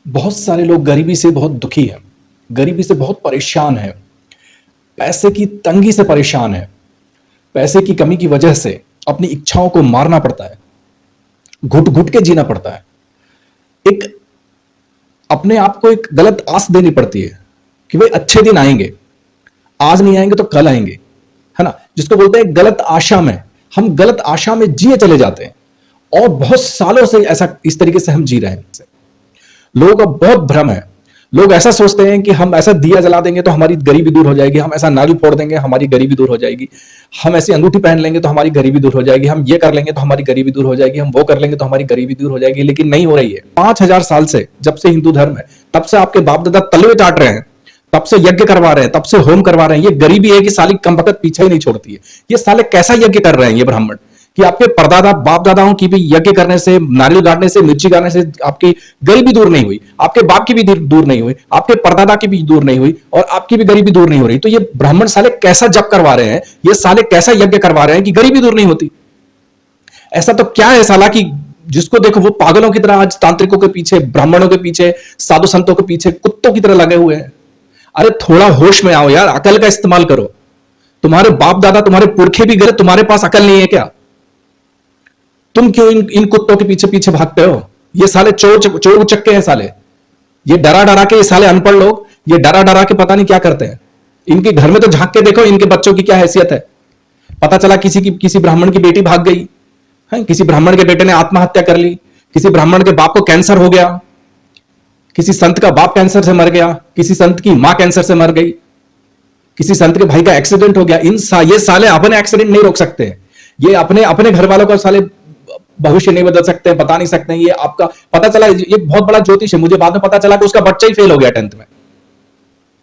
बहुत सारे लोग गरीबी से बहुत दुखी हैं, गरीबी से बहुत परेशान हैं, पैसे की तंगी से परेशान है, पैसे की कमी की वजह से अपनी इच्छाओं को मारना पड़ता है, घुट घुट के जीना पड़ता है। एक अपने आप को एक गलत आस देनी पड़ती है कि भाई अच्छे दिन आएंगे, आज नहीं आएंगे तो कल आएंगे, है ना, जिसको बोलते हैं गलत आशा में। हम गलत आशा में जिए चले जाते हैं और बहुत सालों से ऐसा इस तरीके से हम जी रहे हैं। लोगों का बहुत भ्रम है। लोग ऐसा सोचते हैं कि हम ऐसा दिया जला देंगे तो हमारी गरीबी दूर हो जाएगी, हम ऐसा नारियल फोड़ देंगे हमारी गरीबी दूर हो जाएगी, हम ऐसी अंगूठी पहन लेंगे तो हमारी गरीबी दूर हो जाएगी, हम ये कर लेंगे तो हमारी गरीबी दूर हो जाएगी, हम वो कर लेंगे तो हमारी गरीबी दूर हो जाएगी। लेकिन नहीं हो रही है। 5,000 साल से, जब से हिंदू धर्म है, तब से आपके बाप दादा तलवे चाट रहे हैं, तब से यज्ञ करवा रहे हैं, तब से होम करवा रहे हैं। ये गरीबी है कि साली कम वक्त पीछे ही नहीं छोड़ती है। ये साले कैसा यज्ञ कर रहे हैं ये ब्राह्मण, कि आपके परदादा बाप दादाओं की भी यज्ञ करने से, नारियल गाड़ने से, मिर्ची गाड़ने से आपकी गरीबी दूर नहीं हुई, आपके बाप की भी दूर नहीं हुई, आपके परदादा की भी दूर नहीं हुई, और आपकी भी गरीबी दूर नहीं हो रही। तो ये ब्राह्मण साले कैसा जप करवा रहे हैं, ये साले कैसा यज्ञ करवा रहे हैं कि गरीबी दूर नहीं होती। ऐसा तो क्या है साला कि जिसको देखो वो पागलों की तरह आज तांत्रिकों के पीछे, ब्राह्मणों के पीछे, साधु संतों के पीछे कुत्तों की तरह लगे हुए हैं। अरे थोड़ा होश में आओ यार, अकल का इस्तेमाल करो। तुम्हारे बाप दादा, तुम्हारे पुरखे भी गए, तुम्हारे पास अकल नहीं है क्या? तुम क्यों इन कुत्तों के पीछे पीछे भागते हो? ये साले चोर उचक्के हैं साले। ये डरा डरा के, ये साले अनपढ़ लोग, ये डरा डरा के पता नहीं क्या करते हैं। इनके घर में तो झांक के देखो इनके बच्चों की क्या हैसियत है। पता चला किसी ब्राह्मण की बेटी भाग गई है, किसी ब्राह्मण के बेटे ने आत्महत्या कर ली, किसी ब्राह्मण के बाप को कैंसर हो गया, किसी संत का बाप कैंसर से मर गया, किसी संत की मां कैंसर से मर गई, किसी संत के भाई का एक्सीडेंट हो गया। ये साले अपने एक्सीडेंट नहीं रोक सकते, ये अपने अपने घर वालों का साले भविष्य नहीं बदल सकते, बता नहीं सकते। ये आपका पता चला, ये बहुत बड़ा ज्योतिष है। मुझे बाद में पता चला कि उसका बच्चा ही फेल हो गया 10th में,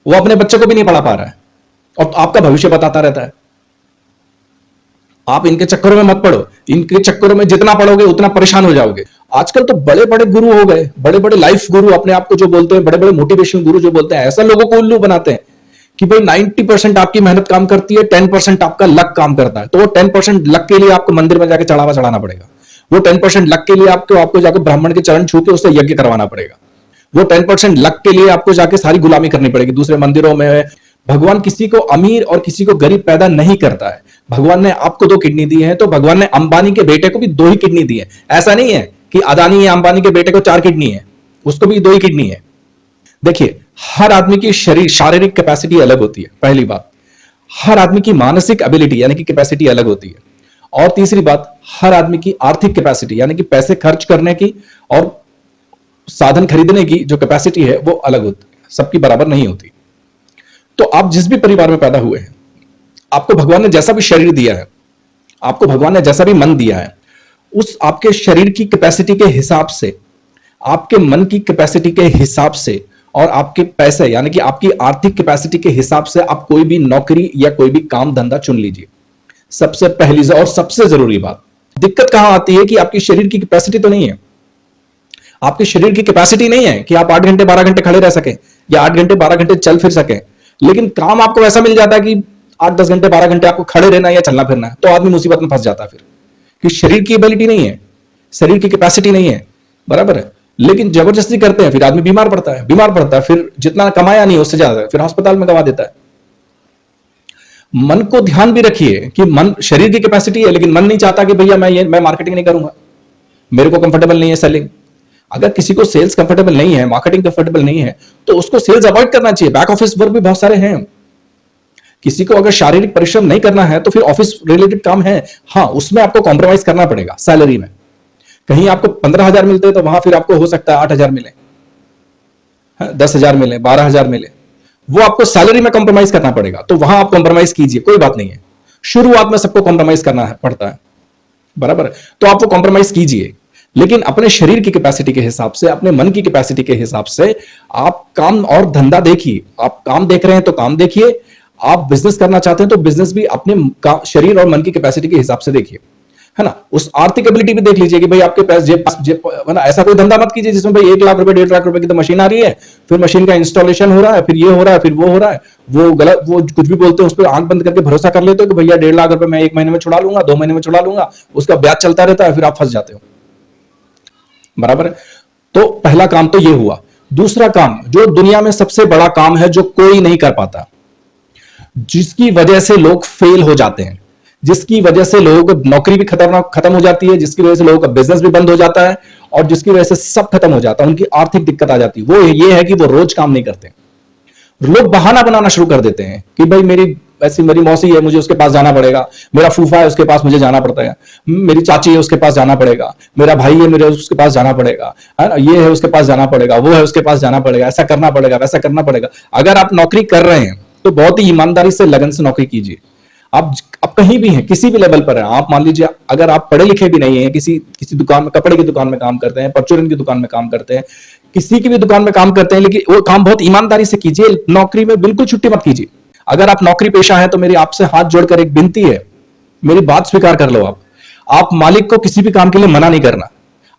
वो अपने बच्चे को भी नहीं पढ़ा पा रहा है और आपका भविष्य बताता रहता है। आप इनके चक्करों में मत पड़ो, इनके चक्करों में जितना पढ़ोगे उतना परेशान हो जाओगे। आजकल तो बड़े बड़े गुरु हो गए, बड़े बड़े लाइफ गुरु अपने आप को जो बोलते हैं, बड़े बड़े मोटिवेशन गुरु जो बोलते हैं, ऐसा लोगों को उल्लू बनाते हैं कि भाई 90% आपकी मेहनत काम करती है, 10% आपका लक काम करता है। तो वो 10% लक के लिए आपको मंदिर में जाके चढ़ावा चढ़ाना पड़ेगा, वो 10% लक के लिए आपको जाकर ब्राह्मण के चरण छू के उससे यज्ञ करवाना पड़ेगा, वो 10% लक के लिए आपको जाके सारी गुलामी करनी पड़ेगी दूसरे मंदिरों में। भगवान किसी को अमीर और किसी को गरीब पैदा नहीं करता है। भगवान ने आपको 2 किडनी दी है, तो भगवान ने अंबानी के बेटे को भी 2 ही किडनी दी है। ऐसा नहीं है कि अदानी या अंबानी के बेटे को 4 किडनी है, उसको भी 2 ही किडनी है। देखिए, हर आदमी की शारीरिक कैपेसिटी अलग होती है, पहली बात। हर आदमी की मानसिक एबिलिटी यानी कि कैपेसिटी अलग होती है। और तीसरी बात, हर आदमी की आर्थिक कैपेसिटी यानी कि पैसे खर्च करने की और साधन खरीदने की जो कैपेसिटी है वो अलग होती है, सबकी बराबर नहीं होती। तो आप जिस भी परिवार में पैदा हुए हैं, आपको भगवान ने जैसा भी शरीर दिया है, आपको भगवान ने जैसा भी मन दिया है, उस आपके शरीर की कैपेसिटी के हिसाब से, आपके मन की कैपेसिटी के हिसाब से और आपके पैसे यानी कि आपकी आर्थिक कैपेसिटी के हिसाब से आप कोई भी नौकरी या कोई भी काम धंधा चुन लीजिए। सबसे पहली और सबसे जरूरी बात, दिक्कत कहां आती है कि आपकी शरीर की कैपेसिटी तो नहीं है। आपके शरीर की कैपेसिटी नहीं है कि आप 8 घंटे 12 घंटे खड़े रह सके या 8 घंटे 12 घंटे चल फिर सके। लेकिन काम आपको ऐसा मिल जाता है कि 8-10 घंटे 12 घंटे आपको खड़े रहना है या चलना फिरना है, तो आदमी मुसीबत में फंस जाता है फिर, कि शरीर की एबिलिटी नहीं है, शरीर की कैपेसिटी नहीं है, बराबर है। लेकिन जबरदस्ती करते हैं, फिर आदमी बीमार पड़ता है, फिर जितना कमाया नहीं उससे ज्यादा फिर अस्पताल में गवा देता है। मन को ध्यान भी रखिए कि मन, शरीर की कैपेसिटी है लेकिन मन नहीं चाहता कि भैया मैं मार्केटिंग नहीं करूंगा, मेरे को कंफर्टेबल नहीं है सेलिंग। अगर किसी को सेल्स कंफर्टेबल नहीं है, मार्केटिंग कंफर्टेबल नहीं है, तो उसको सेल्स अवॉइड करना चाहिए। बैक ऑफिस वर्क भी बहुत सारे हैं। किसी को अगर शारीरिक परिश्रम नहीं करना है तो फिर ऑफिस रिलेटेड काम है, हाँ उसमें आपको कॉम्प्रोमाइज करना पड़ेगा सैलरी में। कहीं आपको 15,000 मिलते हैं तो वहां फिर आपको हो सकता है 8,000 मिले, 10,000 मिले, 12,000 मिले, वो आपको सैलरी में कॉम्प्रोमाइज करना पड़ेगा। तो वहां आप कॉम्प्रोमाइज कीजिए, कोई बात नहीं है। शुरुआत में सबको कॉम्प्रोमाइज करना पड़ता है, बराबर है, तो आप वो कॉम्प्रोमाइज कीजिए, लेकिन अपने शरीर की कैपेसिटी के हिसाब से, अपने मन की कैपेसिटी के हिसाब से आप काम और धंधा देखिए। आप काम देख रहे हैं तो काम देखिए, आप बिजनेस करना चाहते हैं तो बिजनेस भी अपने शरीर और मन की कैपेसिटी के हिसाब से देखिए, है ना। उस आर्थिक एबिलिटी भी देख लीजिए कि भाई आपके पास ऐसा कोई धंधा मत कीजिए जिसमें भाई 1 लाख रुपए 1.5 लाख रुपए की तो मशीन आ रही है, फिर मशीन का इंस्टॉलेशन हो रहा है, फिर ये हो रहा है, फिर वो हो रहा है, वो गलत, वो कुछ भी बोलते हैं उस पर आंख बंद करके भरोसा कर लेते हो कि भैया 1.5 लाख रुपए मैं 1 महीने में छुड़ा लूंगा, 2 महीने में छुड़ा लूंगा, उसका ब्याज चलता रहता है, फिर आप फंस जाते हो, बराबर है। तो पहला काम तो ये हुआ। दूसरा काम जो दुनिया में सबसे बड़ा काम है जो कोई नहीं कर पाता, जिसकी वजह से लोग फेल हो जाते हैं, जिसकी वजह से लोगों को नौकरी भी खत्म हो जाती है, जिसकी वजह से लोगों का बिजनेस भी बंद हो जाता है और जिसकी वजह से सब खत्म हो जाता है, उनकी आर्थिक दिक्कत आ जाती है, वो ये है कि वो रोज काम नहीं करते। लोग बहाना बनाना शुरू कर देते हैं कि भाई मेरी मौसी है, मुझे उसके पास जाना पड़ेगा, मेरा फूफा है उसके पास मुझे जाना पड़ता है, मेरी चाची है उसके पास जाना पड़ेगा, मेरा भाई है मेरे उसके पास जाना पड़ेगा, है ना, ये है उसके पास जाना पड़ेगा, वो है उसके पास जाना पड़ेगा, ऐसा करना पड़ेगा, वैसा करना पड़ेगा। अगर आप नौकरी कर रहे हैं तो बहुत ही ईमानदारी से लगन से नौकरी कीजिए। आप कहीं भी हैं, किसी भी लेवल पर हैं, आप मान लीजिए अगर आप पढ़े लिखे भी नहीं हैं, किसी किसी दुकान में, कपड़े की दुकान में काम करते हैं, परचूरन की दुकान में काम करते हैं, किसी की भी दुकान में काम करते हैं, लेकिन वो काम बहुत ईमानदारी से कीजिए। नौकरी में बिल्कुल छुट्टी मत कीजिए। अगर आप नौकरी पेशा है तो मेरी आपसे हाथ जोड़कर एक विनती है, मेरी बात स्वीकार कर लो। आप मालिक को किसी भी काम के लिए मना नहीं करना।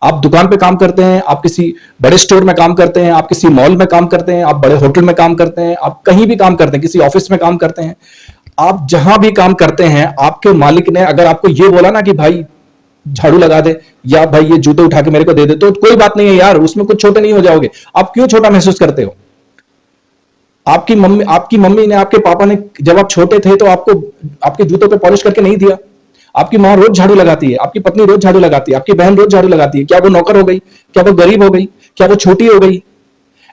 आप दुकान पे काम करते हैं, आप किसी बड़े स्टोर में काम करते हैं, आप किसी मॉल में काम करते हैं, आप बड़े होटल में काम करते हैं, आप कहीं भी काम करते हैं, किसी ऑफिस में काम करते हैं, आप जहां भी काम करते हैं, आपके मालिक ने अगर आपको यह बोला ना कि भाई झाड़ू लगा दे या भाई ये जूते उठा के मेरे को दे दे, तो कोई बात नहीं है यार, उसमें कुछ छोटे नहीं हो जाओगे। आप क्यों छोटा महसूस करते हो? आपकी मम्मी ने, आपके पापा ने जब आप छोटे थे तो आपको आपके जूतों पे पॉलिश करके नहीं दिया। आपकी माँ रोज झाड़ू लगाती है, आपकी पत्नी रोज झाड़ू लगाती है, आपकी बहन रोज झाड़ू लगाती है। क्या वो नौकर हो गई? क्या वो गरीब हो गई? क्या वो छोटी हो गई?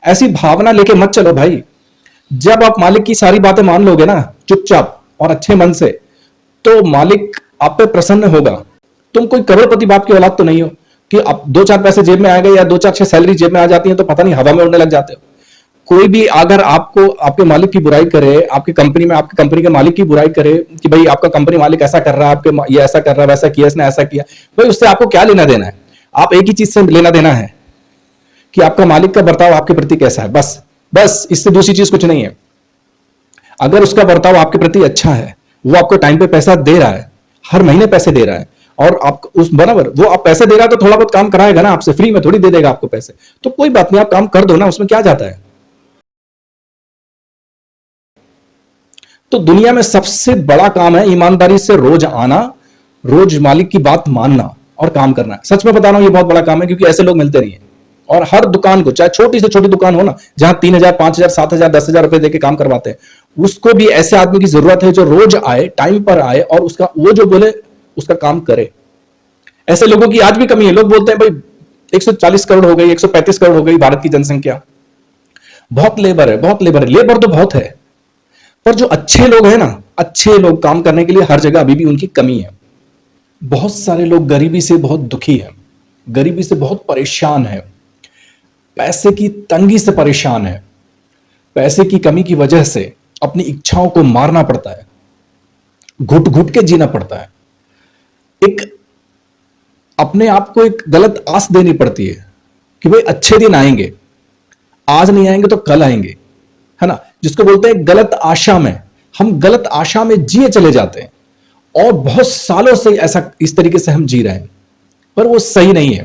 ऐसी भावना लेके मत चलो भाई। जब आप मालिक की सारी बातें मान लोगे ना चुपचाप और अच्छे मन से, तो मालिक आप पे प्रसन्न होगा। तुम कोई करोड़पति बाप की औलाद तो नहीं हो कि आप दो चार पैसे जेब में आ गए या दो चार छह सैलरी जेब में आ जाती है तो पता नहीं हवा में उड़ने लग जाते हो। कोई भी अगर आपको आपके मालिक की बुराई करे, आपकी कंपनी में आपकी कंपनी के मालिक की बुराई करे कि भाई आपका कंपनी मालिक ऐसा कर रहा है, आपके ये ऐसा कर रहा है, वैसा किया, इसने ऐसा किया, भाई उससे आपको क्या लेना देना है? आप एक ही चीज से लेना देना है कि आपका मालिक का बर्ताव आपके प्रति कैसा है, बस बस, इससे दूसरी चीज कुछ नहीं है। अगर उसका बर्ताव आपके प्रति अच्छा है, वो आपको टाइम पे पैसा दे रहा है, हर महीने पैसे दे रहा है, और आप उस बराबर वो आप पैसे दे रहा है तो थोड़ा बहुत काम कराएगा ना आपसे, फ्री में थोड़ी दे देगा आपको पैसे, तो कोई बात नहीं, आप काम कर दो ना, उसमें क्या जाता है। तो दुनिया में सबसे बड़ा काम है ईमानदारी से रोज आना, रोज मालिक की बात मानना और काम करना। सच में बता रहा हूं, ये बहुत बड़ा काम है, क्योंकि ऐसे लोग मिलते नहीं है। और हर दुकान को, चाहे छोटी से छोटी दुकान हो ना, जहां 3,000 5,000 7,000 10,000 रुपए देके काम करवाते हैं, उसको भी ऐसे आदमी की जरूरत है जो रोज आए, टाइम पर आए और उसका वो जो बोले उसका काम करे। ऐसे लोगों की आज भी कमी है। लोग बोलते हैं भाई 140 करोड़ हो गई, 135 करोड़ हो गई भारत की जनसंख्या, बहुत लेबर है, बहुत लेबर है। लेबर तो बहुत है, पर जो अच्छे लोग हैं ना, अच्छे लोग काम करने के लिए हर जगह अभी भी उनकी कमी है। बहुत सारे लोग गरीबी से बहुत दुखी हैं, गरीबी से बहुत परेशान है, पैसे की तंगी से परेशान है, पैसे की कमी की वजह से अपनी इच्छाओं को मारना पड़ता है, घुट घुट के जीना पड़ता है, एक अपने आप को एक गलत आस देनी पड़ती है कि भाई अच्छे दिन आएंगे, आज नहीं आएंगे तो कल आएंगे, है ना, जिसको बोलते हैं गलत आशा में। हम गलत आशा में जिए चले जाते हैं और बहुत सालों से ऐसा इस तरीके से हम जी रहे हैं, पर वो सही नहीं है।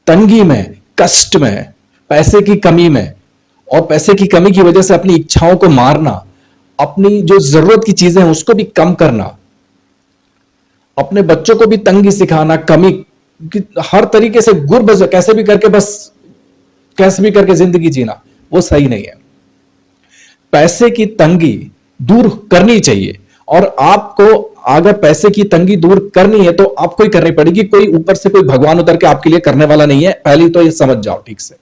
तंगी में, कष्ट में, पैसे की कमी में और पैसे की कमी की वजह से अपनी इच्छाओं को मारना, अपनी जो जरूरत की चीजें हैं उसको भी कम करना, अपने बच्चों को भी तंगी सिखाना, कमी हर तरीके से गुरबज कैसे भी करके, बस कैसे भी करके जिंदगी जीना, वो सही नहीं है। पैसे की तंगी दूर करनी चाहिए, और आपको अगर पैसे की तंगी दूर करनी है तो आपको ही करनी पड़ेगी, कोई ऊपर से कोई भगवान उतर के आपके लिए करने वाला नहीं है। पहले तो ये समझ जाओ ठीक से।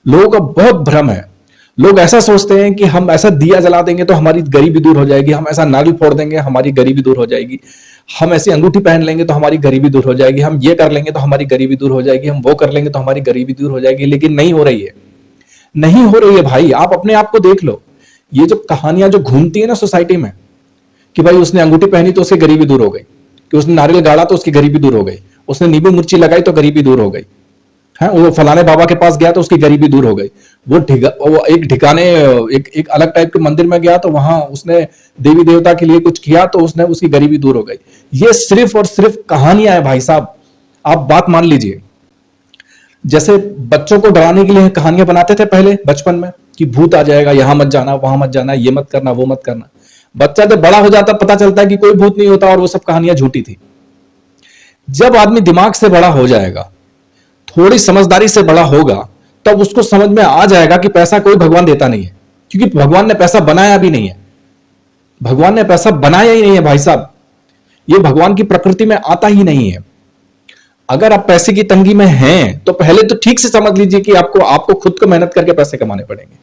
लोगों का बहुत भ्रम है, लोग ऐसा सोचते हैं कि हम ऐसा दिया जला देंगे तो हमारी गरीबी दूर हो जाएगी, हम ऐसा नारियल फोड़ देंगे हमारी गरीबी दूर हो जाएगी, हम ऐसी अंगूठी पहन लेंगे तो हमारी गरीबी दूर हो जाएगी, हम ये कर लेंगे तो हमारी गरीबी दूर हो जाएगी, हम वो कर लेंगे तो हमारी गरीबी दूर हो जाएगी। लेकिन नहीं हो रही है, नहीं हो रही है भाई। आप अपने आप को देख लो, ये जो कहानियां जो घूमती है ना सोसाइटी में कि भाई उसने अंगूठी पहनी तो उसकी गरीबी दूर हो गई, कि उसने नारियल गाड़ा तो उसकी गरीबी दूर हो गई, उसने नींबू मिर्ची लगाई तो गरीबी दूर हो गई है, वो फलाने बाबा के पास गया तो उसकी गरीबी दूर हो गई, वो एक ठिकाने एक अलग टाइप के मंदिर में गया तो वहां उसने देवी देवता के लिए कुछ किया तो उसने उसकी गरीबी दूर हो गई। ये सिर्फ और सिर्फ कहानियां हैं भाई साहब, आप बात मान लीजिए। जैसे बच्चों को डराने के लिए कहानियां बनाते थे पहले बचपन में कि भूत आ जाएगा, यहां मत जाना, वहां मत जाना, ये मत करना, वो मत करना। बच्चा जब बड़ा हो जाता पता चलता है कि कोई भूत नहीं होता और वो सब कहानियां झूठी थी। जब आदमी दिमाग से बड़ा हो जाएगा, थोड़ी समझदारी से बड़ा होगा, तब उसको समझ में आ जाएगा कि पैसा कोई भगवान देता नहीं है, क्योंकि भगवान ने पैसा बनाया भी नहीं है। भगवान ने पैसा बनाया ही नहीं है भाई साहब, ये भगवान की प्रकृति में आता ही नहीं है। अगर आप पैसे की तंगी में हैं तो पहले तो ठीक से समझ लीजिए कि आपको खुद को मेहनत करके पैसे कमाने पड़ेंगे,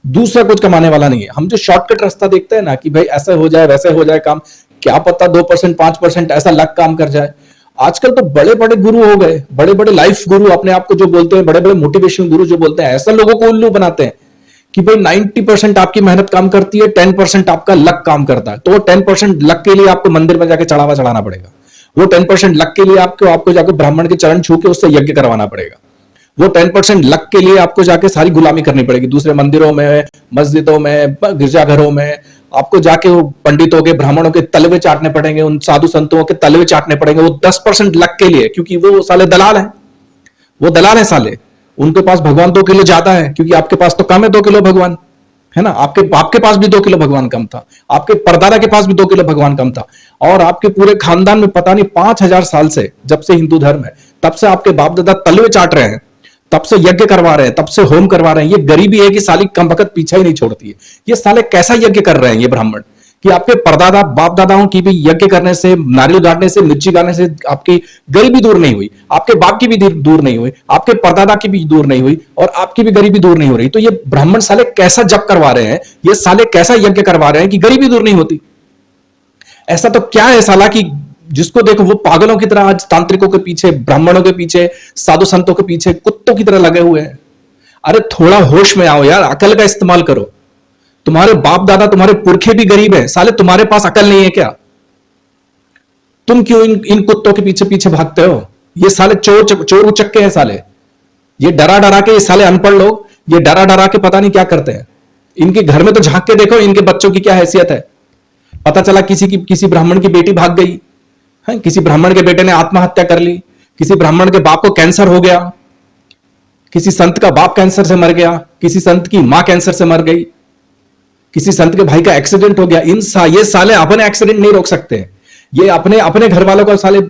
दूसरा कुछ कमाने वाला नहीं है। हम जो शॉर्टकट रास्ता देखते हैं ना कि भाई ऐसे हो जाए वैसे हो जाए काम, क्या पता 2% 5% ऐसा लक काम कर जाए। आजकल तो बड़े बड़े गुरु हो गए, बड़े बड़े लाइफ गुरु अपने आप को जो बोलते हैं, बड़े बड़े मोटिवेशन गुरु जो बोलते हैं, ऐसा लोगों को उल्लू बनाते हैं कि भाई 90% आपकी मेहनत काम करती है, 10% आपका लक काम करता है। तो वो 10% लक के लिए आपको मंदिर में जाके चढ़ावा चढ़ाना पड़ेगा, वो 10% लक के लिए आपको जाकर ब्राह्मण के चरण छू के उससे यज्ञ करवाना पड़ेगा, वो 10% लक के लिए आपको जाके सारी गुलामी करनी पड़ेगी, दूसरे मंदिरों में, मस्जिदों में, गिरजाघरों में आपको जाके वो पंडितों के, ब्राह्मणों के तलवे चाटने पड़ेंगे, उन साधु संतों के तलवे चाटने पड़ेंगे, वो 10% लक के लिए, क्योंकि वो साले दलाल हैं, वो दलाल हैं साले। उनके पास भगवान 2 किलो ज्यादा है, क्योंकि आपके पास तो कम है 2 किलो भगवान, है ना। आपके पास भी 2 किलो भगवान कम था, आपके परदादा के पास भी 2 किलो भगवान कम था, और आपके पूरे खानदान में पता नहीं 5000 साल से, जब से हिंदू धर्म है तब से आपके बाप दादा तलवे चाट रहे हैं, तब से यज्ञ करवा रहे हैं, तब से होम करवा रहे हैं। ये गरीबी है कि साली कम वक्त पीछा ही नहीं छोड़ती है। ये साले कैसा यज्ञ कर रहे हैं ये ब्राह्मण, कि आपके परदादा बाप दादाओं की भी यज्ञ करने से, नारियल गाड़ने से, मिर्ची गाड़ने से आपकी गरीबी दूर नहीं हुई, आपके बाप की भी दूर नहीं हुई, आपके परदादा की भी दूर नहीं हुई, और आपकी भी गरीबी दूर नहीं हो रही। तो ये ब्राह्मण साले कैसा जप करवा रहे हैं, ये साले कैसा यज्ञ करवा रहे हैं कि गरीबी दूर नहीं होती। ऐसा तो क्या है साला कि जिसको देखो वो पागलों की तरह आज तांत्रिकों के पीछे, ब्राह्मणों के पीछे, साधु संतों के पीछे कुत्तों की तरह लगे हुए हैं। अरे थोड़ा होश में आओ यार, अकल का इस्तेमाल करो। तुम्हारे बाप दादा, तुम्हारे पुरखे भी गरीब है साले, तुम्हारे पास अकल नहीं है क्या? तुम क्यों इन कुत्तों के पीछे पीछे भागते हो? ये साले चोर उचक्के हैं साले। ये डरा डरा के, ये साले अनपढ़ लोग, ये डरा डरा के पता नहीं क्या करते हैं। इनके घर में तो झांक के देखो, इनके बच्चों की क्या हैसियत है। पता चला किसी ब्राह्मण की बेटी भाग गई है, किसी ब्राह्मण के बेटे ने आत्महत्या कर ली, किसी ब्राह्मण के बाप को कैंसर हो गया, किसी संत का बाप कैंसर से मर गया, किसी संत की मां कैंसर से मर गई, किसी संत के भाई का एक्सीडेंट हो गया। ये साले अपने एक्सीडेंट नहीं रोक सकते, ये अपने घर वालों का साले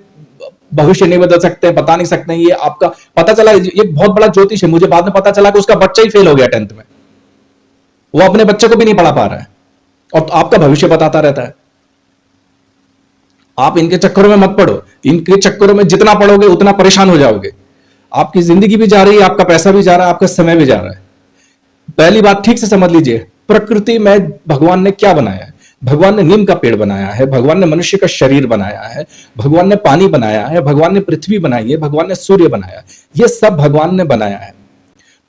भविष्य नहीं बदल सकते, बता नहीं सकते। ये आपका पता चला, ये बहुत बड़ा ज्योतिष है, मुझे बाद में पता चला कि उसका बच्चा ही फेल हो गया 10th में, वो अपने बच्चे को भी नहीं पढ़ा पा रहा है, और आपका भविष्य बताता रहता है। आप इनके चक्करों में मत पड़ो, इनके चक्करों में जितना पड़ोगे उतना परेशान हो जाओगे। आपकी जिंदगी भी जा रही है, आपका पैसा भी जा रहा है, आपका समय भी जा रहा है। पहली बात ठीक से समझ लीजिए, प्रकृति में भगवान ने क्या बनाया है? भगवान ने नीम का पेड़ बनाया है, भगवान ने मनुष्य का शरीर बनाया है, भगवान ने पानी बनाया है, भगवान ने पृथ्वी बनाई है, भगवान ने सूर्य बनाया है। ये सब भगवान ने बनाया है।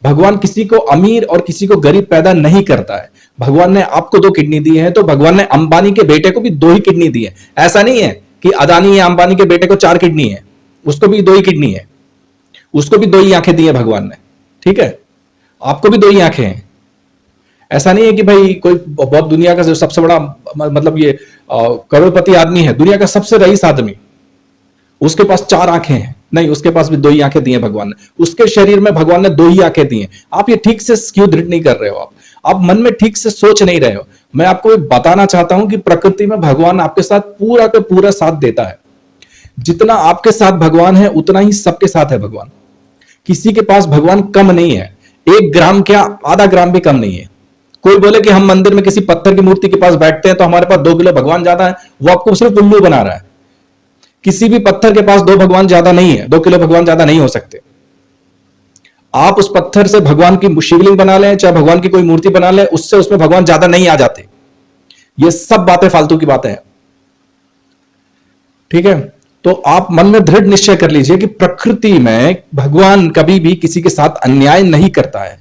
भगवान किसी को अमीर और किसी को गरीब पैदा नहीं करता है। भगवान ने आपको 2 किडनी दी है, तो भगवान ने अंबानी के बेटे को भी 2 ही किडनी दी है। ऐसा नहीं है कि अदानी या अंबानी के बेटे को 4 किडनी है, उसको भी 2 ही किडनी है, उसको भी 2 ही आंखें दी है भगवान ने। ठीक है, आपको भी 2 ही आंखें हैं। ऐसा नहीं है कि भाई कोई बहुत दुनिया का सबसे बड़ा मतलब ये करोड़पति आदमी है, दुनिया का सबसे रईस आदमी, उसके पास 4 आंखें हैं, नहीं, उसके पास भी 2 ही आंखें दी हैं भगवान ने। उसके शरीर में भगवान ने 2 ही आंखें दी हैं। आप ये ठीक से क्यों दृढ़ नहीं कर रहे हो? आप मन में ठीक से सोच नहीं रहे हो। मैं आपको बताना चाहता हूं कि प्रकृति में भगवान आपके साथ पूरा का पूरा साथ देता है। जितना आपके साथ भगवान है उतना ही सबके साथ है भगवान। किसी के पास भगवान कम नहीं है, 1 ग्राम क्या, आधा ग्राम भी कम नहीं है। कोई बोले कि हम मंदिर में किसी पत्थर की मूर्ति के पास बैठते हैं तो हमारे पास 2 किलो भगवान ज्यादा है, वो आपको सिर्फ उल्लू बना रहा है। किसी भी पत्थर के पास 2 भगवान ज्यादा नहीं है, 2 किलो भगवान ज्यादा नहीं हो सकते। आप उस पत्थर से भगवान की शिवलिंग बना लें, चाहे भगवान की कोई मूर्ति बना लें, उससे उसमें भगवान ज्यादा नहीं आ जाते। ये सब बातें फालतू की बातें हैं। ठीक है, तो आप मन में दृढ़ निश्चय कर लीजिए कि प्रकृति में भगवान कभी भी किसी के साथ अन्याय नहीं करता है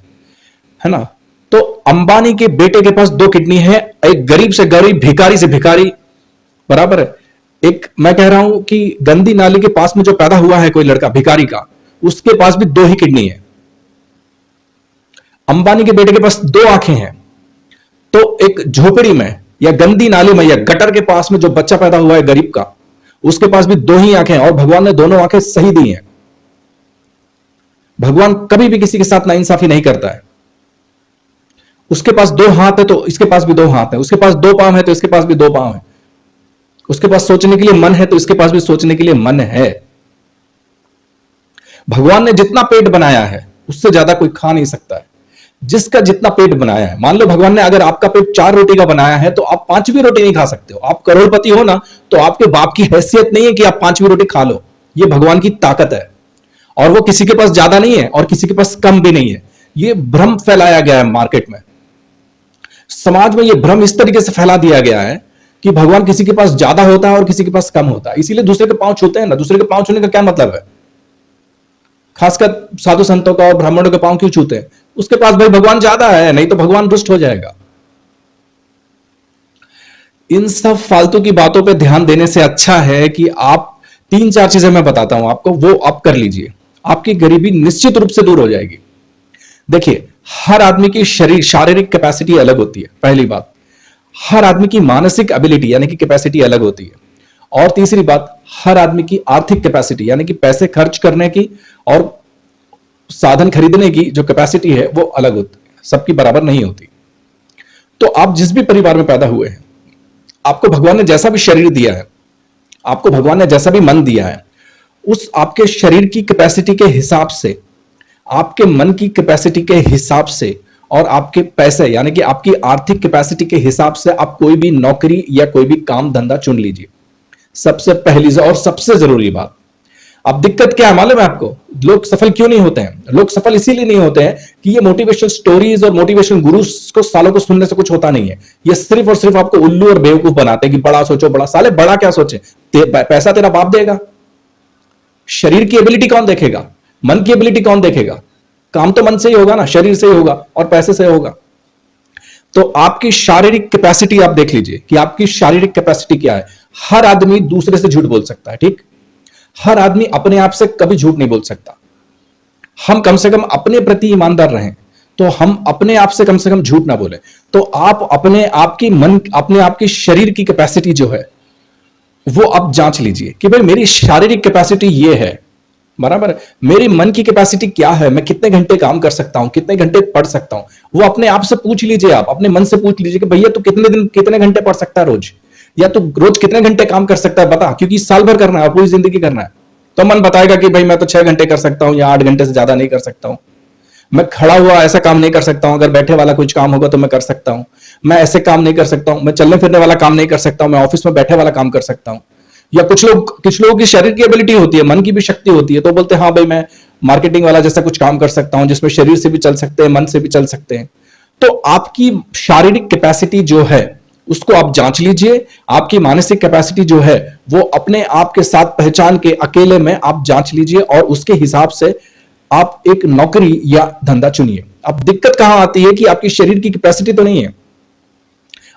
ना। तो अंबानी के बेटे के पास 2 किडनी है, एक गरीब से गरीब, भिखारी से भिखारी बराबर है। एक मैं कह रहा हूं कि गंदी नाली के पास में जो पैदा हुआ है कोई लड़का भिखारी का, उसके पास भी 2 ही किडनी है। अंबानी के बेटे के पास 2 आंखें हैं, तो एक झोपड़ी में या गंदी नाली में या गटर के पास में जो बच्चा पैदा हुआ है गरीब का, उसके पास भी 2 ही आंखें हैं, और भगवान ने दोनों आंखें सही दी हैं। भगवान कभी भी किसी के साथ नाइंसाफी नहीं करता है। उसके पास 2 हाथ है तो इसके पास भी 2 हाथ है, उसके पास 2 पांव है तो इसके पास भी 2 पांव है, उसके पास सोचने के लिए मन है तो इसके पास भी सोचने के लिए मन है। भगवान ने जितना पेट बनाया है उससे ज्यादा कोई खा नहीं सकता है। जिसका जितना पेट बनाया है, मान लो भगवान ने अगर आपका पेट 4 रोटी का बनाया है तो आप 5वीं रोटी नहीं खा सकते हो। आप करोड़पति हो ना, तो आपके बाप की हैसियत नहीं है कि आप 5वीं रोटी खा लो। ये भगवान की ताकत है, और वो किसी के पास ज्यादा नहीं है और किसी के पास कम भी नहीं है। ये भ्रम फैलाया गया है मार्केट में, समाज में। ये भ्रम इस तरीके से फैला दिया गया है कि भगवान किसी के पास ज्यादा होता है और किसी के पास कम होता है। इसीलिए दूसरे के पांव छूते हैं ना। दूसरे के पांव छूने का क्या मतलब है? खासकर साधु संतों का और ब्राह्मणों के पांव क्यों छूते हैं? उसके पास भाई भगवान ज्यादा है, नहीं तो भगवान रुष्ट हो जाएगा। इन सब फालतू की बातों पे ध्यान देने से अच्छा है कि आप 3-4 चीजें मैं बताता हूं आपको, वो आप कर लीजिए। आपकी गरीबी निश्चित रूप से दूर हो जाएगी। देखिए, हर आदमी की शारीरिक कैपेसिटी अलग होती है, पहली बात। हर आदमी की मानसिक एबिलिटी यानी कि कैपेसिटी अलग होती है। और तीसरी बात, हर आदमी की आर्थिक कैपेसिटी यानी कि पैसे खर्च करने की और साधन खरीदने की जो कैपेसिटी है वो अलग होती है, सबकी बराबर नहीं होती। तो आप जिस भी परिवार में पैदा हुए हैं, आपको भगवान ने जैसा भी शरीर दिया है, आपको भगवान ने जैसा भी मन दिया है, उस आपके शरीर की कैपेसिटी के हिसाब से, आपके मन की कैपेसिटी के हिसाब से और आपके पैसे यानी कि आपकी आर्थिक कैपेसिटी के हिसाब से आप कोई भी नौकरी या कोई भी काम धंधा चुन लीजिए। सबसे पहली और सबसे जरूरी बात। अब दिक्कत क्या है मालूम है आपको? लोग सफल क्यों नहीं होते हैं? लोग सफल इसीलिए नहीं होते हैं कि ये मोटिवेशनल स्टोरीज और मोटिवेशनल गुरुज को सालों को सुनने से कुछ होता नहीं है। ये सिर्फ और सिर्फ आपको उल्लू और बेवकूफ बनाते हैं कि बड़ा सोचो, बड़ा। साले बड़ा क्या सोचे? पैसा तेरा बाप देगा। शरीर की एबिलिटी कौन देखेगा? मन की एबिलिटी कौन देखेगा? काम तो मन से ही होगा ना, शरीर से ही होगा और पैसे से होगा। तो आपकी शारीरिक कैपेसिटी आप देख लीजिए कि आपकी शारीरिक कैपेसिटी क्या है। हर आदमी दूसरे से झूठ बोल सकता है, ठीक? हर आदमी अपने आप से कभी झूठ नहीं बोल सकता। हम कम से कम अपने प्रति ईमानदार रहें, तो हम अपने आप से कम झूठ ना बोले। तो आप अपने आप की शरीर की कैपेसिटी जो है वो आप जांच लीजिए कि भाई मेरी शारीरिक कैपेसिटी ये है, बराबर है। मेरी मन की कैपेसिटी क्या है, मैं कितने घंटे काम कर सकता हूं, कितने घंटे पढ़ सकता हूं, वो अपने आप से पूछ लीजिए। आप अपने मन से पूछ लीजिए कि भैया तू कितने घंटे पढ़ सकता है रोज, या तू रोज कितने घंटे काम कर सकता है बता, क्योंकि साल भर करना है, पूरी जिंदगी करना है। तो मन बताएगा कि भाई मैं तो 6 घंटे कर सकता हूं या 8 घंटे से ज्यादा नहीं कर सकता हूं। मैं खड़ा हुआ ऐसा काम नहीं कर सकता हूं, अगर बैठे वाला कुछ काम होगा तो मैं कर सकता हूं। मैं ऐसे काम नहीं कर सकता हूं, मैं चलने फिरने वाला काम नहीं कर सकता हूं, मैं ऑफिस में बैठे वाला काम कर सकता हूं। या कुछ लोगों की शरीर की एबिलिटी होती है, मन की भी शक्ति होती है, तो बोलते हैं हाँ भाई मैं मार्केटिंग वाला जैसा कुछ काम कर सकता हूं जिसमें शरीर से भी चल सकते हैं, मन से भी चल सकते हैं। तो आपकी शारीरिक कैपेसिटी जो है उसको आप जांच लीजिए। आपकी मानसिक कैपेसिटी जो है वो अपने आप के साथ पहचान के अकेले में आप जांच लीजिए और उसके हिसाब से आप एक नौकरी या धंधा चुनिए। अब दिक्कत कहां आती है कि आपकी शरीर की कैपेसिटी तो नहीं है।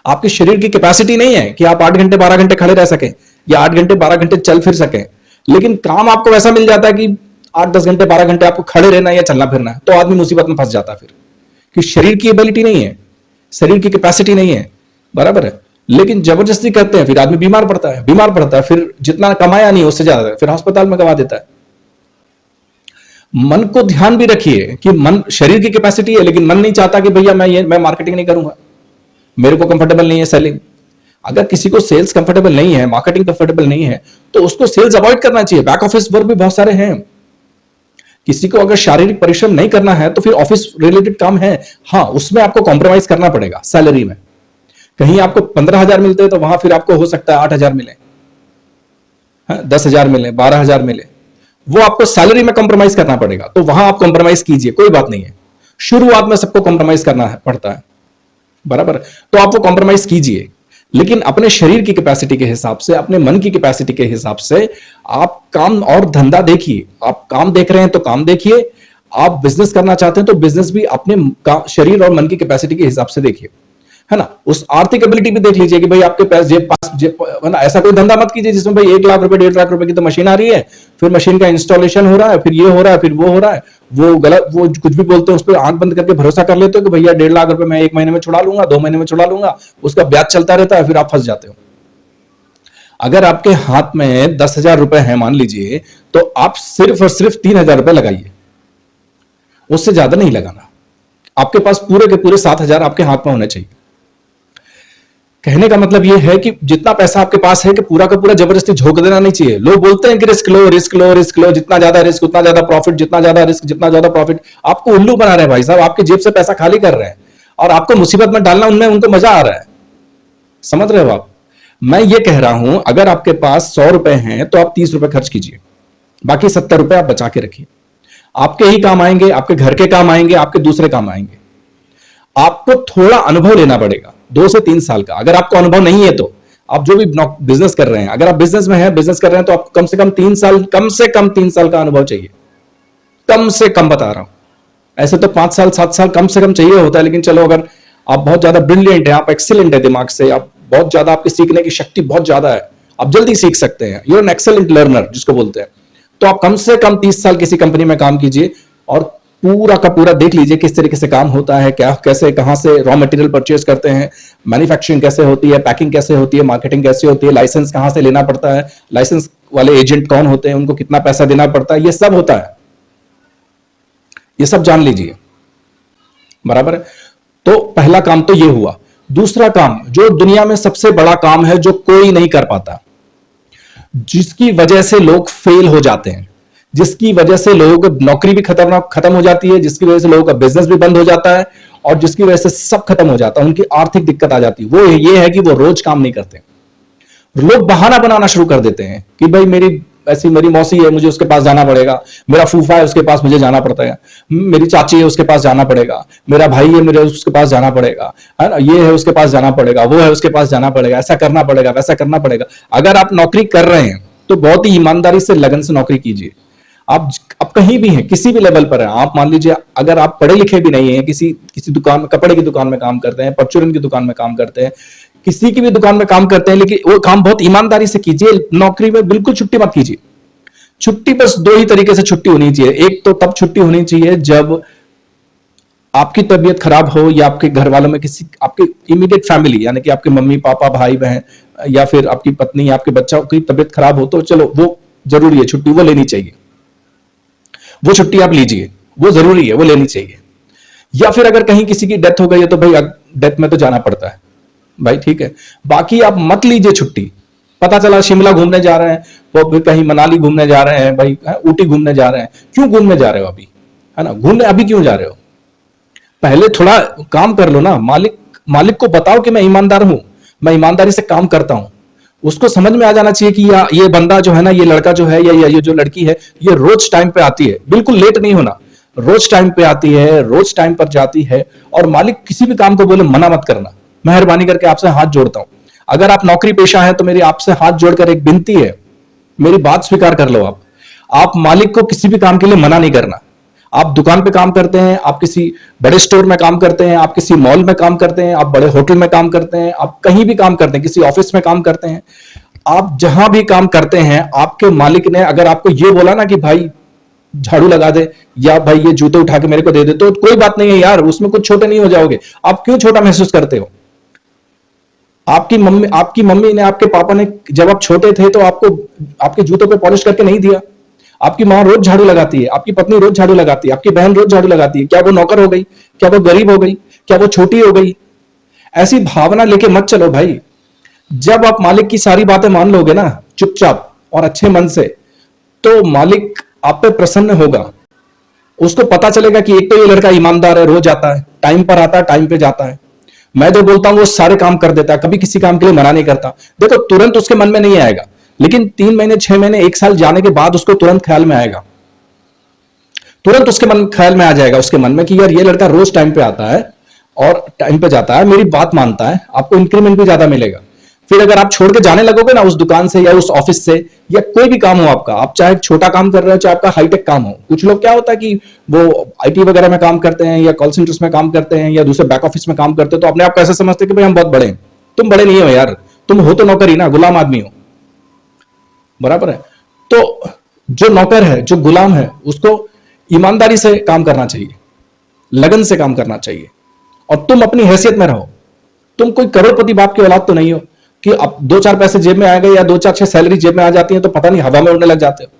आपके शरीर की कैपेसिटी नहीं है कि आप 8 घंटे 12 घंटे खड़े रह सके या 8 घंटे 12 घंटे चल फिर सके, लेकिन काम आपको वैसा मिल जाता है कि 8-10 घंटे 12 घंटे आपको खड़े रहना है या चलना फिरना है, तो आदमी मुसीबत में फंस जाता है फिर, कि शरीर की एबिलिटी नहीं है, शरीर की कैपेसिटी नहीं है, बराबर है। लेकिन जबरदस्ती करते हैं, फिर आदमी बीमार पड़ता है, फिर जितना कमाया नहीं उससे ज्यादा फिर अस्पताल में गवा देता है। मन को ध्यान भी रखिए कि मन शरीर की कैपेसिटी है लेकिन मन नहीं चाहता कि भैया मैं मार्केटिंग नहीं करूंगा, मेरे को कंफर्टेबल नहीं है सेलिंग। अगर किसी को सेल्स कंफर्टेबल नहीं है, मार्केटिंग कंफर्टेबल नहीं है, तो उसको सेल्स अवॉइड करना चाहिए। बैक ऑफिस वर्क भी बहुत सारे हैं। किसी को अगर शारीरिक परिश्रम नहीं करना है तो फिर ऑफिस रिलेटेड काम है, हाँ उसमें आपको कॉम्प्रोमाइज करना पड़ेगा सैलरी में। कहीं आपको 15,000 मिलते हैं तो वहां फिर आपको हो सकता है 8,000 मिले, 10,000 मिले, 12,000 मिले, वो आपको सैलरी में कॉम्प्रोमाइज करना पड़ेगा। तो वहां आप कॉम्प्रोमाइज कीजिए, कोई बात नहीं है। शुरुआत में सबको कॉम्प्रोमाइज करना पड़ता है, बराबर। तो आप वो कॉम्प्रोमाइज कीजिए, लेकिन अपने शरीर की कैपेसिटी के हिसाब से, अपने मन की कैपेसिटी के हिसाब से आप काम और धंधा देखिए। आप काम देख रहे हैं तो काम देखिए, आप बिजनेस करना चाहते हैं तो बिजनेस भी अपने शरीर और मन की कैपेसिटी के हिसाब से देखिए, है ना। उस आर्थिक एबिलिटी भी देख लीजिए कि भाई आपके पास है ना। ऐसा कोई धंधा मत कीजिए जिसमें भाई 1 लाख रुपए 1.5 लाख रुपए की तो मशीन आ रही है, फिर मशीन का इंस्टॉलेशन हो रहा है, फिर ये हो रहा है, फिर वो हो रहा है, वो गलत, वो कुछ भी बोलते हैं उस पर आंख बंद करके भरोसा कर लेते हो कि भैया 1.5 लाख रुपए मैं 1 महीने में छुड़ा लूंगा, 2 महीने में छुड़ा लूंगा, उसका ब्याज चलता रहता है, फिर आप फंस जाते हो। अगर आपके हाथ में 10,000 रुपए है मान लीजिए, तो आप सिर्फ और सिर्फ 3,000 रुपए लगाइए, उससे ज्यादा नहीं लगाना। आपके पास पूरे के पूरे 7,000 आपके हाथ में होने चाहिए। कहने का मतलब ये है कि जितना पैसा आपके पास है कि पूरा का पूरा जबरदस्ती झोंक देना नहीं चाहिए। लोग बोलते हैं कि रिस्क लो, रिस्क लो, रिस्क लो, जितना ज्यादा रिस्क उतना ज्यादा प्रॉफिट, जितना ज्यादा रिस्क जितना ज्यादा प्रॉफिट। आपको उल्लू बना रहे हैं भाई साहब, आपकी जेब से पैसा खाली कर रहे हैं और आपको मुसीबत में डालना उनमें उनको मजा आ रहा है। समझ रहे हो आप? मैं ये कह रहा हूं, अगर आपके पास 100 रुपए हैं तो आप 30 रुपए खर्च कीजिए, बाकी 70 रुपए आप बचा के रखिए। आपके ही काम आएंगे, आपके घर के काम आएंगे, आपके दूसरे काम आएंगे। आपको थोड़ा अनुभव लेना पड़ेगा, 2 से 3 साल का। अगर आपको अनुभव नहीं है तो आप जो भी बिजनेस कर रहे हैं, अगर आप बिजनेस में हैं, बिजनेस कर रहे हैं, तो आपको कम से कम 3 साल, कम से कम 3 साल का अनुभव चाहिए। कम से कम बता रहा हूं, ऐसे तो 5 साल 7 साल कम से कम चाहिए होता है। लेकिन चलो, अगर आप बहुत ज्यादा ब्रिलियंट है, आप एक्सीलेंट है दिमाग से, आप बहुत ज्यादा, आपकी सीखने की शक्ति बहुत ज्यादा है, आप जल्दी सीख सकते हैं, you are an excellent learner जिसको बोलते हैं, तो आप कम से कम 30 साल किसी कंपनी में काम कीजिए और पूरा का पूरा देख लीजिए किस तरीके से काम होता है, क्या कैसे कहां से रॉ मटेरियल परचेज करते हैं, मैन्युफैक्चरिंग कैसे होती है, पैकिंग कैसे होती है, मार्केटिंग कैसे होती है, लाइसेंस कहां से लेना पड़ता है, लाइसेंस वाले एजेंट कौन होते हैं, उनको कितना पैसा देना पड़ता है, ये सब होता है, ये सब जान लीजिए। बराबर है? तो पहला काम तो ये हुआ। दूसरा काम, जो दुनिया में सबसे बड़ा काम है, जो कोई नहीं कर पाता, जिसकी वजह से लोग फेल हो जाते हैं, जिसकी वजह से लोगों की नौकरी भी खत्म हो जाती है, जिसकी वजह से लोगों का बिजनेस भी बंद हो जाता है और जिसकी वजह से सब खत्म हो जाता है, उनकी आर्थिक दिक्कत आ जाती है, वो ये है कि वो रोज काम नहीं करते। लोग बहाना बनाना शुरू कर देते हैं कि भाई मेरी मौसी है, मुझे उसके पास जाना पड़ेगा, मेरा फूफा है, उसके पास मुझे जाना पड़ता है, मेरी चाची है, उसके पास जाना पड़ेगा, मेरा भाई है, मेरे उसके पास जाना पड़ेगा, है ना, ये है उसके पास जाना पड़ेगा, वो है उसके पास जाना पड़ेगा, ऐसा करना पड़ेगा, वैसा करना पड़ेगा। अगर आप नौकरी कर रहे हैं तो बहुत ही ईमानदारी से, लगन से नौकरी कीजिए। आप कहीं भी हैं, किसी भी लेवल पर हैं, आप मान लीजिए अगर आप पढ़े लिखे भी नहीं हैं, किसी दुकान में, कपड़े की दुकान में काम करते हैं, परचूरन की दुकान में काम करते हैं, किसी की भी दुकान में काम करते हैं, लेकिन वो काम बहुत ईमानदारी से कीजिए। नौकरी में बिल्कुल छुट्टी मत कीजिए। छुट्टी बस 2 ही तरीके से छुट्टी होनी चाहिए। एक तो तब छुट्टी होनी चाहिए जब आपकी तबीयत खराब हो, या आपके घर वालों में किसी, आपके इमीडिएट फैमिली, यानी कि आपके मम्मी पापा भाई बहन, या फिर आपकी पत्नी या आपके बच्चा की तबीयत खराब हो, तो चलो वो जरूरी है, छुट्टी वो लेनी चाहिए, वो छुट्टी आप लीजिए, वो जरूरी है, वो लेनी चाहिए। या फिर अगर कहीं किसी की डेथ हो गई है तो भाई डेथ में तो जाना पड़ता है भाई, ठीक है। बाकी आप मत लीजिए छुट्टी। पता चला शिमला घूमने जा रहे हैं, वो कहीं मनाली घूमने जा रहे हैं भाई, ऊटी घूमने जा रहे हैं, क्यों घूमने जा रहे हो अभी, है ना, घूमने अभी क्यों जा रहे हो? पहले थोड़ा काम कर लो ना। मालिक को बताओ कि मैं ईमानदार हूं, मैं ईमानदारी से काम करता हूं। उसको समझ में आ जाना चाहिए कि ये बंदा जो है ना, ये लड़का जो है, या ये जो लड़की है, ये रोज टाइम पे आती है, बिल्कुल लेट नहीं होना, रोज टाइम पे आती है, रोज टाइम पर जाती है। और मालिक किसी भी काम को बोले मना मत करना, मेहरबानी करके आपसे हाथ जोड़ता हूं। अगर आप नौकरी पेशा है तो मेरी आपसे हाथ जोड़कर एक विनती है, मेरी बात स्वीकार कर लो। आप मालिक को किसी भी काम के लिए मना नहीं करना। आप दुकान पे काम करते हैं, आप किसी बड़े स्टोर में काम करते हैं, आप किसी मॉल में काम करते हैं, आप बड़े होटल में काम करते हैं, आप कहीं भी काम करते हैं, किसी ऑफिस में काम करते हैं, आप जहां भी काम करते हैं, आपके मालिक ने अगर आपको यह बोला ना कि भाई झाड़ू लगा दे, या भाई ये जूते उठा के मेरे को दे दे, तो कोई बात नहीं है यार, उसमें कुछ छोटे नहीं हो जाओगे। आप क्यों छोटा महसूस करते हो? आपकी मम्मी ने, आपके पापा ने जब आप छोटे थे तो आपको आपके जूतों पे पॉलिश करके नहीं दिया। आपकी माँ रोज झाड़ू लगाती है, आपकी पत्नी रोज झाड़ू लगाती है, आपकी बहन रोज झाड़ू लगाती है। क्या वो नौकर हो गई? क्या वो गरीब हो गई? क्या वो छोटी हो गई? ऐसी भावना लेके मत चलो भाई। जब आप मालिक की सारी बातें मान लोगे ना चुपचाप और अच्छे मन से, तो मालिक आप पे प्रसन्न होगा। उसको पता चलेगा कि एक तो ये लड़का ईमानदार है, रोज आता है, टाइम पर आता है, टाइम पे जाता है। मैं जो बोलता हूं वो सारे काम कर देता है, कभी किसी काम के लिए मना नहीं करता। देखो, तुरंत उसके मन में नहीं आएगा, लेकिन 3 महीने 6 महीने 1 साल जाने के बाद उसको तुरंत ख्याल में आएगा। तुरंत उसके ख्याल में आ जाएगा उसके मन में कि यार ये लड़का रोज टाइम पे आता है और टाइम पे जाता है, मेरी बात मानता है, आपको इंक्रीमेंट भी ज्यादा मिलेगा। फिर अगर आप छोड़ के जाने लगोगे ना उस दुकान से या उस ऑफिस से, या कोई भी काम हो आपका, आप चाहे छोटा काम कर रहे हो चाहे आपका हाईटेक काम हो। कुछ लोग क्या होता है कि वो आईटी वगैरह में काम करते हैं, या कॉल सेंटर्स में काम करते हैं, या दूसरे बैक ऑफिस में काम करते हैं, तो अपने आप कैसे समझते हैं कि भाई हम बहुत बड़े हैं। तुम बड़े नहीं हो यार, तुम हो तो नौकर ही ना, गुलाम आदमी हो। बराबर है? तो जो नौकर है, जो गुलाम है, उसको ईमानदारी से काम करना चाहिए, लगन से काम करना चाहिए, और तुम अपनी हैसियत में रहो। तुम कोई करोड़पति बाप की औलाद तो नहीं हो कि अब 2-4 पैसे जेब में आ गए या 2-4 6 सैलरी जेब में आ जाती है तो पता नहीं हवा में उड़ने लग जाते हो।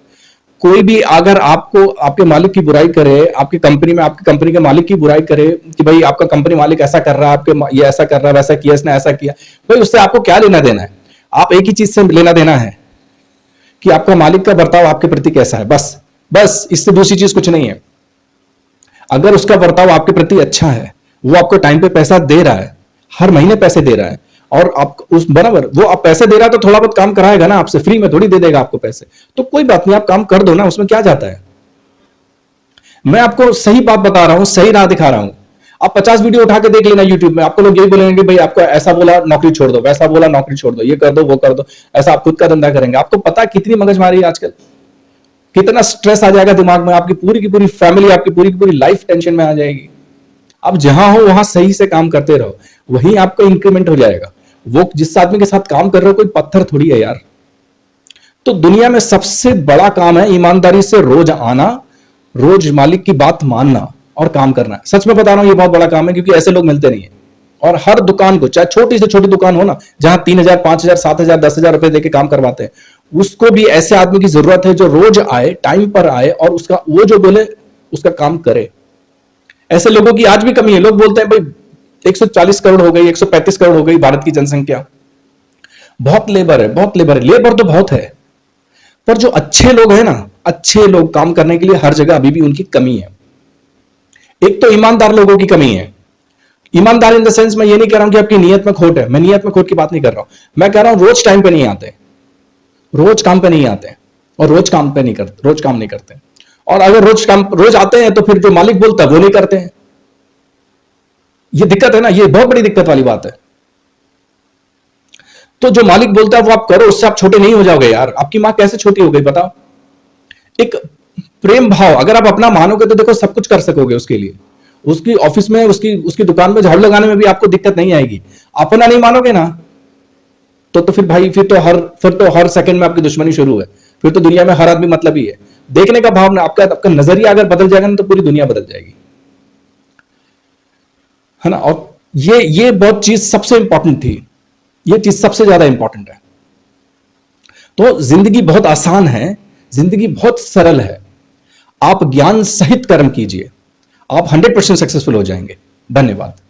कोई भी अगर आपको आपके मालिक की बुराई करे, आपकी कंपनी में आपकी कंपनी के मालिक की बुराई करे कि भाई आपका कंपनी मालिक ऐसा कर रहा है, आपके ये ऐसा कर रहा है, वैसा किया, इसने ऐसा किया, भाई उससे आपको क्या लेना देना है? आप एक ही चीज से लेना देना है कि आपका मालिक का बर्ताव आपके प्रति कैसा है, बस बस, इससे दूसरी चीज कुछ नहीं है। अगर उसका बर्ताव आपके प्रति अच्छा है, वो आपको टाइम पे पैसा दे रहा है, हर महीने पैसे दे रहा है, और आप उस बराबर वो आप पैसे दे रहा है तो थोड़ा बहुत काम कराएगा ना आपसे, फ्री में थोड़ी दे देगा आपको पैसे, तो कोई बात नहीं, आप काम कर दो ना, उसमें क्या जाता है। मैं आपको सही बात बता रहा हूं, सही राह दिखा रहा हूं। आप 50 वीडियो उठा के देख लेना यूट्यूब में, आपको लोग यही बोलेंगे कि भाई आपको ऐसा बोला नौकरी छोड़ दो, वैसा बोला नौकरी छोड़ दो, ये कर दो वो कर दो, ऐसा आप खुद का धंधा करेंगे। आपको पता है कितनी मगजमारी है आजकल, कितना स्ट्रेस आ जाएगा दिमाग में, आपकी पूरी की पूरी फैमिली, आपकी पूरी की पूरी लाइफ टेंशन में आ जाएगी। आप जहां हो वहां सही से काम करते रहो, वहीं आपका इंक्रीमेंट हो जाएगा। वो जिस आदमी के साथ काम कर रहे हो कोई पत्थर थोड़ी है यार। तो दुनिया में सबसे बड़ा काम है ईमानदारी से रोज आना, रोज मालिक की बात मानना और काम करना। सच में बता रहा हूं, ये बहुत बड़ा काम है, क्योंकि ऐसे लोग मिलते नहीं है। और हर दुकान को, चाहे छोटी से छोटी दुकान हो ना, जहां 3,000 5,000 7,000 10,000 रुपए देके काम करवाते हैं, उसको भी ऐसे आदमी की जरूरत है जो रोज आए, टाइम पर आए और उसका वो जो बोले उसका काम करे। ऐसे लोगों की आज भी कमी है। लोग बोलते हैं भाई 140 करोड़ हो गई, 135 करोड़ हो गई भारत की जनसंख्या, बहुत लेबर है, बहुत लेबर है, लेबर तो बहुत है, पर जो अच्छे लोग हैं ना, अच्छे लोग काम करने के लिए हर जगह अभी भी उनकी कमी है। एक तो ईमानदार लोगों की कमी है। ईमानदार इन द सेंस, मैं ये नहीं कह रहा हूं कि आपकी नीयत में खोट है, मैं नीयत में खोट की बात नहीं कर रहा हूं, मैं कह रहा हूं रोज टाइम पे नहीं आते, रोज काम पे नहीं आते, और रोज काम पे नहीं करते, रोज काम नहीं करते। और अगर रोज आते हैं तो फिर जो मालिक बोलता है वो नहीं करते हैं। ये दिक्कत है ना, ये बहुत बड़ी दिक्कत वाली बात है। तो जो मालिक बोलता है वो आप करो, उससे आप छोटे नहीं हो जाओगे यार। आपकी मां कैसे छोटी हो गई बताओ? एक प्रेम भाव अगर आप अपना मानोगे तो देखो सब कुछ कर सकोगे उसके लिए। उसकी ऑफिस में, उसकी उसकी दुकान में झाड़ू लगाने में भी आपको दिक्कत नहीं आएगी। अपना नहीं मानोगे ना तो फिर भाई फिर तो हर सेकंड में आपकी दुश्मनी शुरू है। फिर तो दुनिया में हर आदमी मतलब ही है। देखने का भाव ना, आपका नजरिया अगर बदल जाएगा ना तो पूरी दुनिया बदल जाएगी, है ना। और ये बहुत चीज सबसे इंपॉर्टेंट थी, ये चीज सबसे ज्यादा इंपॉर्टेंट है। तो जिंदगी बहुत आसान है, जिंदगी बहुत सरल है। आप ज्ञान सहित कर्म कीजिए, आप 100% सक्सेसफुल हो जाएंगे। धन्यवाद।